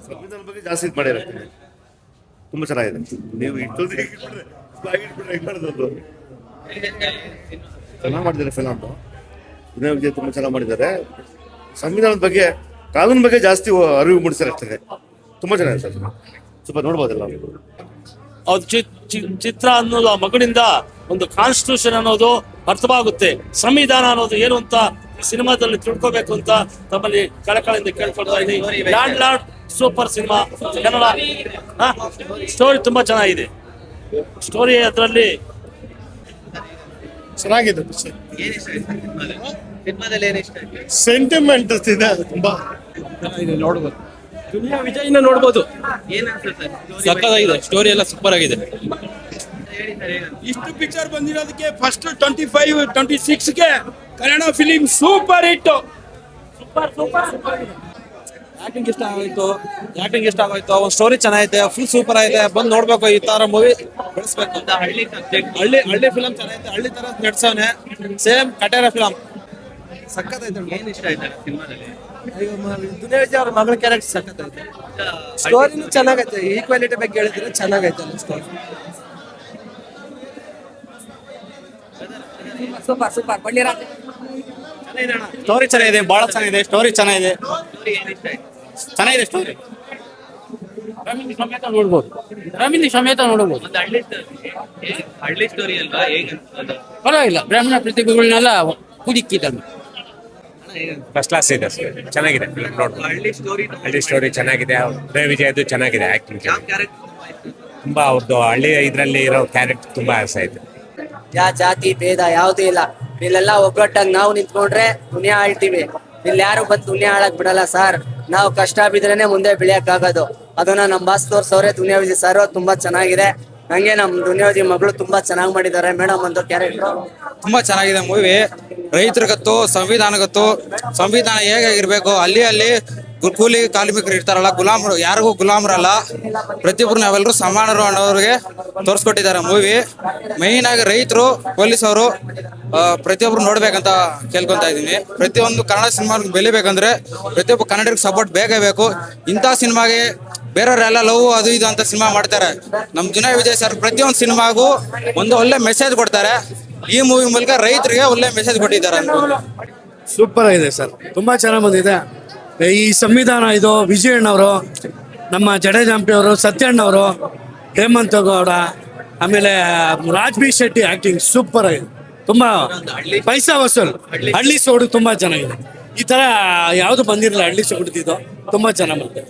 ಸಂವಿಧಾನದ ಬಗ್ಗೆ ಜಾಸ್ತಿ ಇದು ಮಾಡ್ಯಾರ. ತುಂಬ ಚೆನ್ನಾಗಿದೆ. ನೀವು ಇಟ್ಟೋದು ಹೇಗೆ ಮಾಡಿದ್ರು ಚೆನ್ನಾಗಿ ಮಾಡಿದ್ದಾರೆ ಫಿಲಮ್. ದುನಿಯಾ ವಿಜಯ್ ತುಂಬ ಚೆನ್ನಾಗಿ ಮಾಡಿದ್ದಾರೆ. ಸಂವಿಧಾನದ ಬಗ್ಗೆ, ಕಾನೂನು ಬಗ್ಗೆ ಜಾಸ್ತಿ ಅರಿವು ಮೂಡಿಸ್ತಾರೆ ಅಷ್ಟೇ. ತುಂಬ ಚೆನ್ನಾಗಿದೆ ಸರ್. ಸ್ವಲ್ಪ ನೋಡ್ಬೋದಲ್ಲ. ಅವ್ರ ಚಿತ್ರ ಅನ್ನೋದು ಆ ಮಗಳಿಂದ ಒಂದು ಕಾನ್ಸ್ಟಿಟ್ಯೂಷನ್ ಅನ್ನೋದು ಅರ್ಥವಾಗುತ್ತೆ. ಸಂವಿಧಾನ ಅನ್ನೋದು ಏನು ಅಂತ ಈ ಸಿನಿಮಾದಲ್ಲಿ ತಿಳ್ಕೋಬೇಕು ಅಂತ ತಮ್ಮಲ್ಲಿ ಕಳಕಳಿಂದ ಕೇಳ್ಕೊಳ್ತಾ ಇದ್ದೀನಿ. Land lord super cinema Kannada. Story ತುಂಬಾ ಚೆನ್ನಾಗಿದೆ. ಸ್ಟೋರಿ ಅದರಲ್ಲಿ ಚೆನ್ನಾಗಿದೆ. ಸೆಂಟಿಮೆಂಟ್ ಇದೆ ತುಂಬಾ ನೋಡ್ಬೋದು. ದುನಿಯಾ ವಿಜಯ್ನ ನೋಡ್ಬೋದು. ಸಕ್ಕತ್ತಾಗಿದೆ. ಸ್ಟೋರಿ ಎಲ್ಲ ಸೂಪರ್ ಆಗಿದೆ. ಇಷ್ಟು ಪಿಕ್ಚರ್ ಬಂದಿರೋದಕ್ಕೆ ಫಸ್ಟ್ 25, 26ಗೆ Kannada film super hit. Acting ಇಷ್ಟ ಆಗೋಯ್ತು. ಒಂದು ಸ್ಟೋರಿ ಚೆನ್ನಾಗೈತೆ. ಫುಲ್ ಸೂಪರ್ ಆಗಿದೆ. ಬಂದು ನೋಡ್ಬೇಕು. ಈ ತರ ಮೂವಿ ಬೆಳೆಸ್ಬೇಕು. ಹಳ್ಳಿ ಫಿಲಂ ಚೆನ್ನಾಗೈತೆ. ಹಳ್ಳಿ ತರ ನಡ್ಸವನೆ. Same Katera film ಸಕ್ಕತ್ತೈತೆ. ಏನ್ ಇಷ್ಟ ಆಯ್ತಾ ಸಿನಿಮಾದಲ್ಲಿ? ದುನಿಯಾ ವಿಜಯ್ ಅವ್ರ ಮಗಳ ಕ್ಯಾರೆಕ್ಟರ್ ಸಕ್ಕತ್ತೈತೆ. ಸ್ಟೋರಿನೂ ಚೆನ್ನಾಗೈತೆ. ಈಕ್ವಾಲಿಟಿ ಬಗ್ಗೆ ಹೇಳಿದ್ರೆ ಚೆನ್ನಾಗೈತೆ ಸ್ಟೋರಿ. ಸೂಪರ್ ಸೂಪರ್ ಕೊಂಡಿರ. ಸ್ಟೋರಿ ಚೆನ್ನಾಗಿದೆ. ಬಹಳ ಚೆನ್ನಾಗಿದೆ. ಸ್ಟೋರಿ ಚೆನ್ನಾಗಿದೆ. ಏನ್ ಇಷ್ಟ ಆಯ್ತು? ಚೆನ್ನಾಗಿದೆ ಸ್ಟೋರಿ. ಫ್ಯಾಮಿಲಿ ಸಮೇತ ನೋಡಬಹುದು. ಒಂದು ಹಳ್ಳಿ ಸ್ಟೋರಿ ಅಲ್ವಾ? ಹೇಗೆ ಅನ್ಸ್ತದೆ? ಪರವಾಗಿಲ್ಲ. ಬ್ರಾಹ್ಮಣ ಪ್ರತಿಭೆಗಳನ್ನೆಲ್ಲ ಕುದಿಕ್ಕಿದ್ದಾನೆ. ಫಸ್ಟ್ ಕ್ಲಾಸ್ ಇದೆ. ಚೆನ್ನಾಗಿದೆ ಫಿಲ್ಮ್ ನೋಡ್ಬೋದು. ಹಳ್ಳಿ ಸ್ಟೋರಿ ಚೆನ್ನಾಗಿದೆ. ದುನಿಯಾ ವಿಜಯ್ ಚೆನ್ನಾಗಿದೆ. ಆಕ್ಟಿಂಗ್ ಯಾವ ಕ್ಯಾರೆಕ್ಟರ್ ತುಂಬಾ ಅವ್ರದ್ದು ಹಳ್ಳಿ ಇದ್ರಲ್ಲಿ ಇರೋ ಕ್ಯಾರೆಕ್ಟರ್ ತುಂಬಾ ಆಯ್ತು. ಜಾತಿ ಭೇದ ಯಾವುದೂ ಇಲ್ಲ. ಇಲ್ಲೆಲ್ಲ ಒಗ್ಗಟ್ಟಾಗಿ ನಾವು ನಿಂತ್ಕೊಂಡ್ರೆ ದುನಿಯಾ ಆಳ್ತೀವಿ. ಇಲ್ಲಿ ಯಾರು ಬಂದು ದುನಿಯಾ ಆಳಕ್ ಬಿಡಲ್ಲ ಸರ್. ನಾವು ಕಷ್ಟ ಬಿದ್ರೇನೆ ಮುಂದೆ ಬೆಳೆಯಕ್ ಆಗೋದು. ಅದನ್ನ ನಮ್ ಬಾಸ್ ತೋರ್ಸವ್ರೆ ದುನಿಯಾ ವಿಜಯ್ ಸರ್. ತುಂಬಾ ಚೆನ್ನಾಗಿದೆ. ನಂಗೆ ನಮ್ ದುನಿಯಾ ವಿಜಯ್ ಮಗಳು ತುಂಬಾ ಚೆನ್ನಾಗಿ ಮಾಡಿದ್ದಾರೆ. ಮೇಡಮ್ ಒಂದು ಕ್ಯಾರೆಕ್ಟರ್ ತುಂಬಾ ಚೆನ್ನಾಗಿದೆ ಮೂವಿ. ರೈತರಿಗತ್ತು, ಸಂವಿಧಾನ ಹೇಗಿರ್ಬೇಕು. ಅಲ್ಲಿ ಕೂಲಿ ಕಾರ್ಮಿಕರು ಇರ್ತಾರಲ್ಲ, ಗುಲಾಮರು, ಯಾರಿಗೂ ಗುಲಾಮರಲ್ಲ. ಪ್ರತಿಯೊಬ್ರು ನಾವೆಲ್ಲರೂ ಸಮಾನರು ಅನ್ನೋರಿಗೆ ತೋರಿಸ್ಕೊಟ್ಟಿದ್ದಾರೆ ಮೂವಿ. ಮೈನ್ ಆಗಿ ರೈತರು, ಪೊಲೀಸವರು ಪ್ರತಿಯೊಬ್ರು ನೋಡ್ಬೇಕಂತ ಕೇಳ್ಕೊಂತ ಇದೀನಿ. ಪ್ರತಿಯೊಂದು ಕನ್ನಡ ಸಿನಿಮಾಗೆ ಬೆಳಿಬೇಕಂದ್ರೆ ಪ್ರತಿಯೊಬ್ಬ ಕನ್ನಡಿಗರಿಗೆ ಸಪೋರ್ಟ್ ಬೇಕೇ ಬೇಕು. ಇಂಥ ಸಿನಿಮಾಗೆ ಬೇರೆಯವರೆಲ್ಲ ಲವ್ ಅದು ಇದು ಅಂತ ಸಿನಿಮಾ ಮಾಡ್ತಾರೆ. ನಮ್ ದುನಿಯಾ ವಿಜಯ್ ಸರ್ ಪ್ರತಿಯೊಂದು ಸಿನಿಮಾಗೂ ಒಂದು ಒಳ್ಳೆ ಮೆಸೇಜ್ ಕೊಡ್ತಾರೆ. ಈ ಮೂವಿ ಮೂಲಕ ರೈತರಿಗೆ ಒಳ್ಳೆ ಮೆಸೇಜ್ ಕೊಟ್ಟಿದ್ದಾರೆ. ಸೂಪರ್ ಆಗಿದೆ ಸರ್. ತುಂಬಾ ಚೆನ್ನಾಗಿ ಬಂದಿದೆ. ಈ ಸಂವಿಧಾನ ಇದು ವಿಜಯಣ್ಣವರು, ನಮ್ಮ ಜಡೇಜಾಂಪಿ ಅವರು, ಸತ್ಯಣ್ಣವರು, ಹೇಮಂತ್ ಗೌಡ, ಆಮೇಲೆ Raj B Shetty acting super ಆಗಿದೆ. ತುಂಬಾ ಪೈಸಾ ವಸೂಲ್. ಹಳ್ಳಿ ಸೋಡು ತುಂಬಾ ಚೆನ್ನಾಗಿದೆ. ಈ ತರ ಯಾವ್ದು ಬಂದಿರಲಿಲ್ಲ. ಹಳ್ಳಿ ಸೋಡ್ತಿದ್ದು ತುಂಬಾ ಚೆನ್ನಾಗಿ ಬಂದಿದೆ.